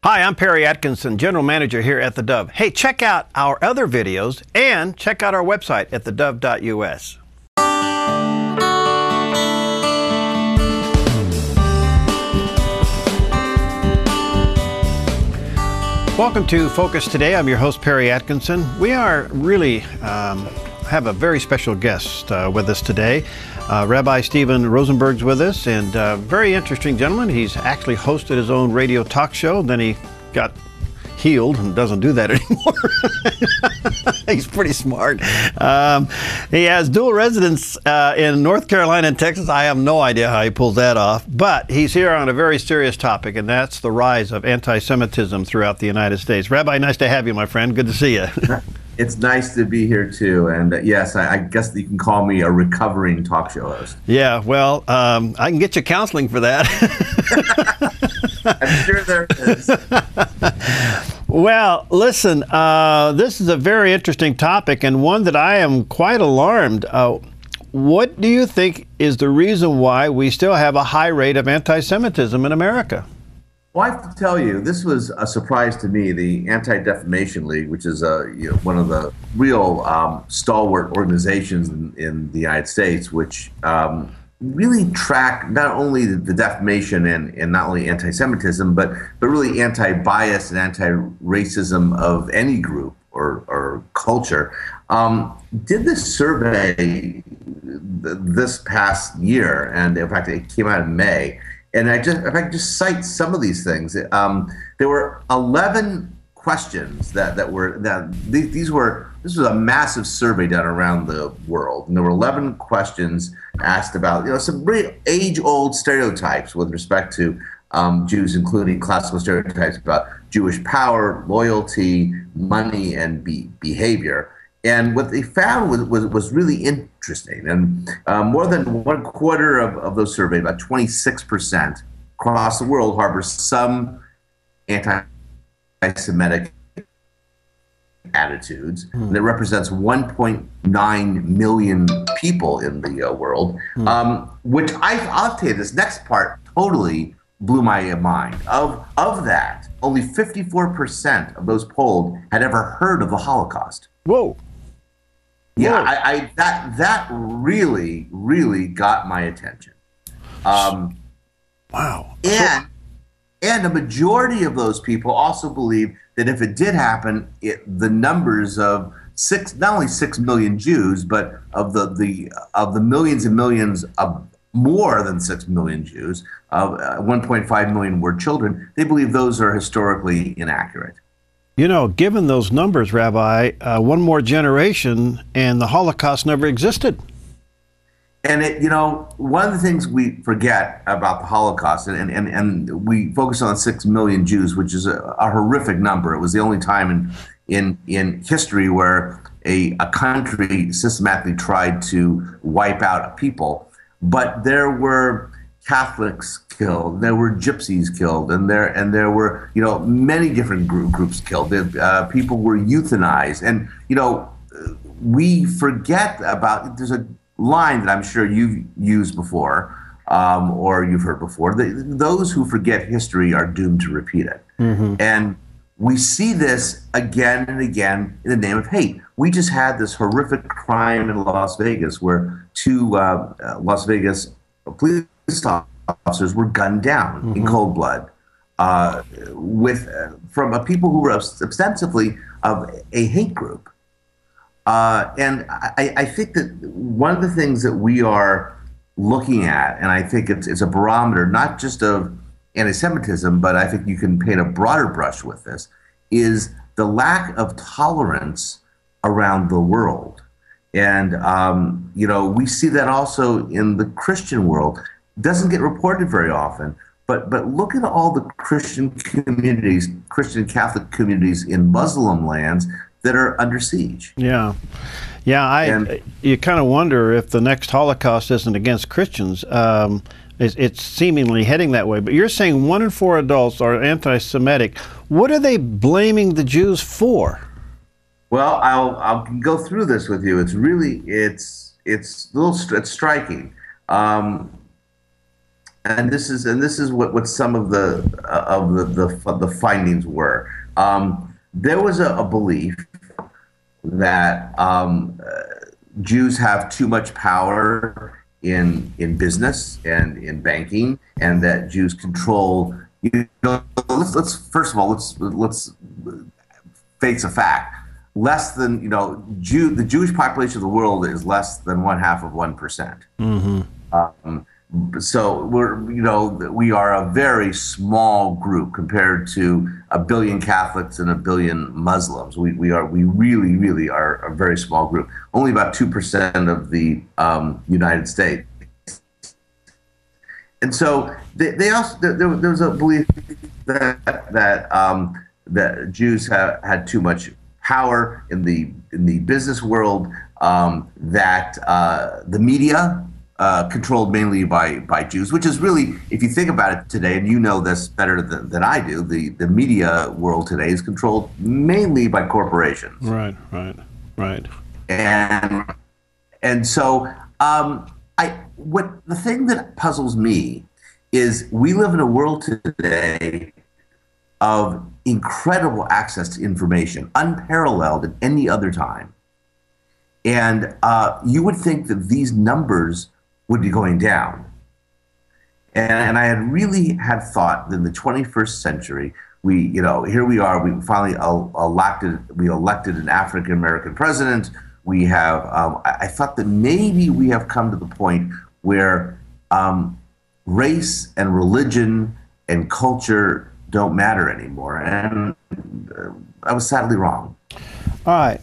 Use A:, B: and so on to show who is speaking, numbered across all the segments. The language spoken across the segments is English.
A: Hi, I'm Perry Atkinson, General Manager here at theDove. Hey, check out our other videos and check out our website at thedove.us. Welcome to Focus Today. I'm your host, Perry Atkinson. We are really have a very special guest with us today. Rabbi Steven Rosenberg's with us, and very interesting gentleman. He's actually hosted his own radio talk show, then he got healed and doesn't do that anymore. He's pretty smart. He has dual residence in North Carolina and Texas. I have no idea how he pulls that off, but he's here on a very serious topic, and that's the rise of anti-Semitism throughout the United States. Rabbi, nice to have you, my friend. Good to see you.
B: It's nice to be here, too. And yes, I guess you can call me a recovering talk show host.
A: Yeah, well, I can get you counseling for that.
B: I'm sure there is.
A: Well, listen, this is a very interesting topic and one that I am quite alarmed. What do you think is the reason why we still have a high rate of anti-Semitism in America?
B: Well, I have to tell you, this was a surprise to me. The Anti-Defamation League, which is one of the real stalwart organizations in the United States, which really track not only the defamation and not only anti-Semitism, but really anti-bias and anti-racism of any group or culture, did this survey this past year, and in fact, it came out in May. And if I could just cite some of these things, there were 11 questions this was a massive survey done around the world, and there were 11 questions asked about some really age-old stereotypes with respect to Jews, including classical stereotypes about Jewish power, loyalty, money, and behavior. And what they found was really interesting. And more than 1/4 of those surveyed, about 26% across the world, harbor some anti-Semitic attitudes. That represents 1.9 million people in the world, which I'll tell you, this next part totally blew my mind. Of that, only 54% of those polled had ever heard of the Holocaust.
A: Whoa.
B: Yeah, that really got my attention.
A: Wow.
B: And a majority of those people also believe that if it did happen, the numbers of not only 6 million Jews, but of the millions and millions of more than 6 million Jews, 1.5 million were children, they believe those are historically inaccurate.
A: You know, given those numbers, Rabbi, one more generation and the Holocaust never existed.
B: And one of the things we forget about the Holocaust, and we focus on 6 million Jews, which is a horrific number. It was the only time in history where a country systematically tried to wipe out a people. But there were Catholics killed, there were Gypsies killed, and there were many different groups killed. People were euthanized, and we forget about. There's a line that I'm sure you've used before, or you've heard before. Those who forget history are doomed to repeat it. Mm-hmm. And we see this again and again in the name of hate. We just had this horrific crime in Las Vegas where two Las Vegas police officers were gunned down in cold blood from a people who were ostensibly of a hate group. And I think that one of the things that we are looking at, and I think it's a barometer not just of anti-Semitism, but I think you can paint a broader brush with this, is the lack of tolerance around the world. And, we see that also in the Christian world. It doesn't get reported very often, but look at all the Christian communities, Christian Catholic communities in Muslim lands that are under siege.
A: Yeah. You kind of wonder if the next Holocaust isn't against Christians. It's seemingly heading that way. But you're saying 1 in 4 adults are anti-Semitic. What are they blaming the Jews for?
B: Well, I'll go through this with you. It's striking. this is what some of the findings were. There was a belief that Jews have too much power in business and in banking, and that Jews control. Let's first of all let's face a fact. Less than the Jewish population of the world is less than 0.5%. So we are a very small group compared to 1 billion Catholics and 1 billion Muslims. We really are a very small group. Only about 2% of the United States. And so they also there was a belief that Jews had too much power in the business world, that the media controlled mainly by Jews, which is really, if you think about it today, and you know this better than I do, the media world today is controlled mainly by corporations.
A: Right.
B: And so the thing that puzzles me is we live in a world today of incredible access to information, unparalleled at any other time. And you would think that these numbers would be going down. And I had really had thought that in the 21st century, here we are, we finally elected an African-American president. We have, I thought that maybe we have come to the point where race and religion and culture don't matter anymore. And I was sadly wrong.
A: All right.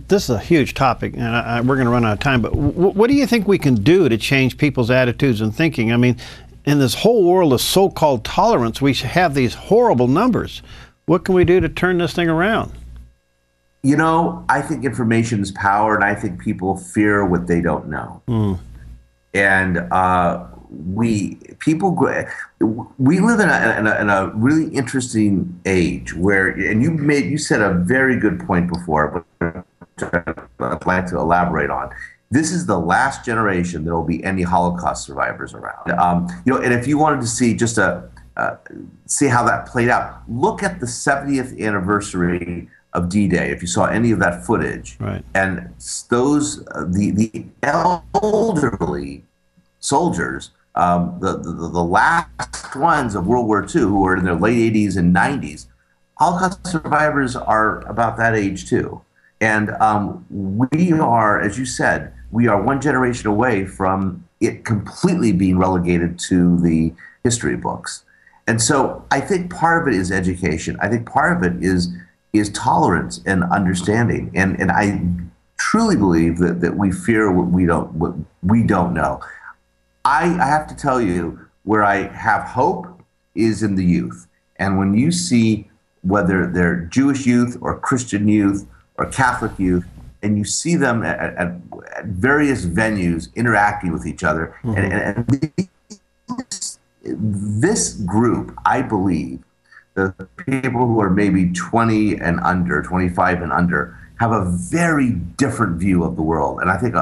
A: This is a huge topic, and we're going to run out of time, but what do you think we can do to change people's attitudes and thinking? I mean, in this whole world of so-called tolerance, we have these horrible numbers. What can we do to turn this thing around?
B: I think information is power, and I think people fear what they don't know. And we live in a really interesting age where, and you said a very good point before, but I'd like to elaborate on. This is the last generation there will be any Holocaust survivors around. And if you wanted to see just see how that played out, look at the 70th anniversary of D-Day. If you saw any of that footage,
A: right,
B: and those the elderly soldiers, the last ones of World War II, who were in their late 80s and 90s, Holocaust survivors are about that age too. And we are, as you said, we are one generation away from it completely being relegated to the history books. And so I think part of it is education. I think part of it is tolerance and understanding. And I truly believe that we fear what we don't know. I have to tell you, where I have hope is in the youth. And when you see whether they're Jewish youth or Christian youth or Catholic youth, and you see them at various venues interacting with each other, and this group, I believe, the people who are maybe 20 and under, 25 and under, have a very different view of the world, and I think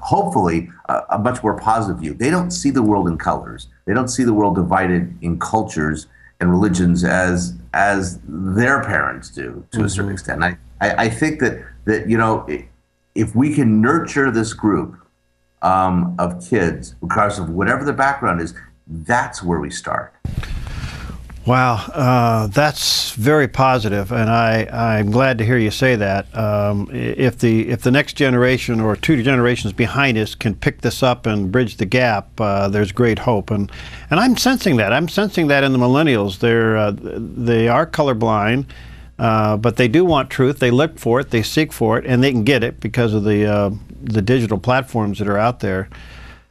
B: hopefully a much more positive view. They don't see the world in colors. They don't see the world divided in cultures and religions as their parents do to a certain extent. I think that if we can nurture this group of kids, regardless of whatever their background is, that's where we start.
A: Wow, that's very positive, and I'm glad to hear you say that. If the next generation or two generations behind us can pick this up and bridge the gap, there's great hope. And I'm sensing that. I'm sensing that in the millennials. They are colorblind, but they do want truth. They look for it. They seek for it, and they can get it because of the digital platforms that are out there.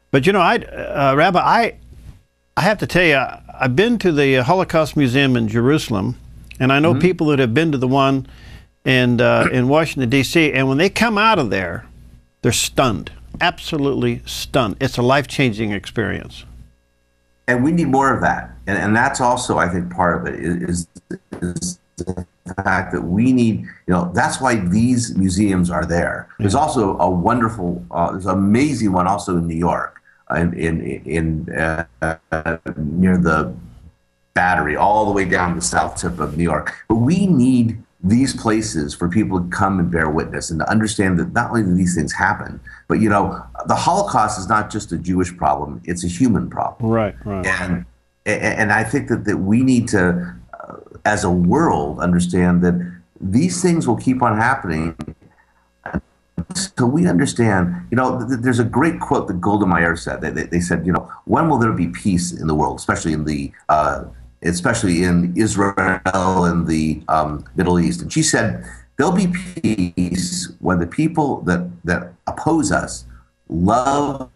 A: But Rabbi, I have to tell you, I've been to the Holocaust Museum in Jerusalem, and I know people that have been to the one in Washington, D.C., and when they come out of there, they're stunned, absolutely stunned. It's a life-changing experience.
B: And we need more of that. And that's also, I think, part of it is the fact that we need, that's why these museums are there. There's also a wonderful, there's an amazing one also in New York. near the Battery, all the way down the south tip of New York. But we need these places for people to come and bear witness and to understand that not only do these things happen, but the Holocaust is not just a Jewish problem; it's a human problem.
A: Right.
B: And I think that we need to, as a world, understand that these things will keep on happening. So we understand, there's a great quote that Golda Meir said. They said, when will there be peace in the world, especially in Israel and the Middle East? And she said, there'll be peace when the people that oppose us love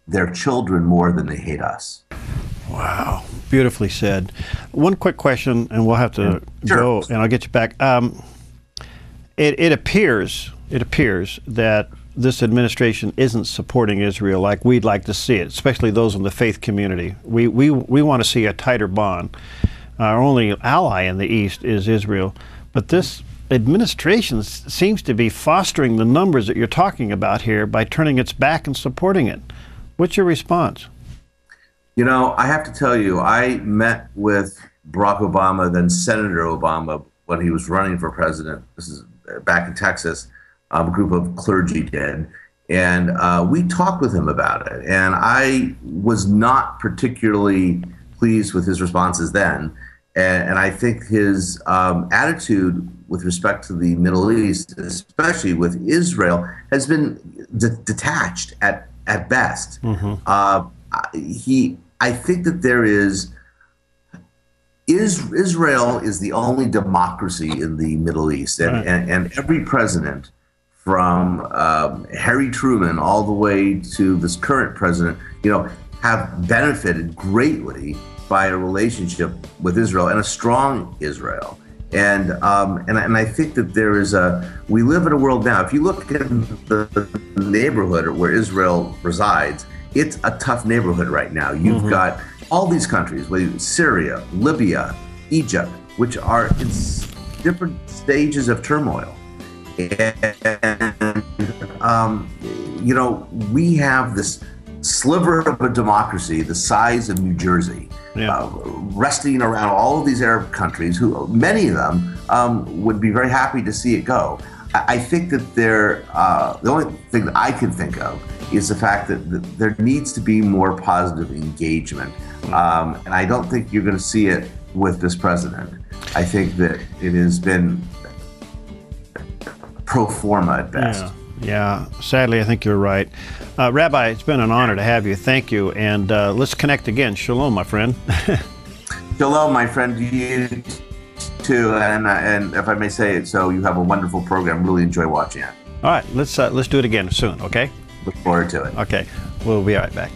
B: their children more than they hate us.
A: Wow, beautifully said. One quick question, and we'll have to go, and I'll get you back. It appears that this administration isn't supporting Israel like we'd like to see it, especially those in the faith community. We want to see a tighter bond. Our only ally in the East is Israel, but this administration seems to be fostering the numbers that you're talking about here by turning its back and supporting it. What's your response?
B: I have to tell you, I met with Barack Obama, then Senator Obama, when he was running for president. This is back in Texas. A group of clergy did, and we talked with him about it. And I was not particularly pleased with his responses then. And I think his attitude with respect to the Middle East, especially with Israel, has been detached at best. I think that Israel is the only democracy in the Middle East, and every president, from Harry Truman all the way to this current president, have benefited greatly by a relationship with Israel and a strong Israel. And I think that we live in a world now. If you look at the neighborhood where Israel resides, it's a tough neighborhood right now. You've got all these countries, Syria, Libya, Egypt, which are in different stages of turmoil. And, we have this sliver of a democracy the size of New Jersey, resting around all of these Arab countries, who many of them would be very happy to see it go. I think that the only thing that I can think of is the fact that there needs to be more positive engagement. And I don't think you're going to see it with this president. I think that it has been pro forma at best.
A: Yeah, sadly, I think you're right. Rabbi, it's been an honor to have you. Thank you. And let's connect again. Shalom, my friend.
B: Shalom, my friend. You too. And if I may say it so, you have a wonderful program. Really enjoy watching it.
A: All right, let's do it again soon, okay?
B: Look forward to it.
A: Okay, we'll be right back.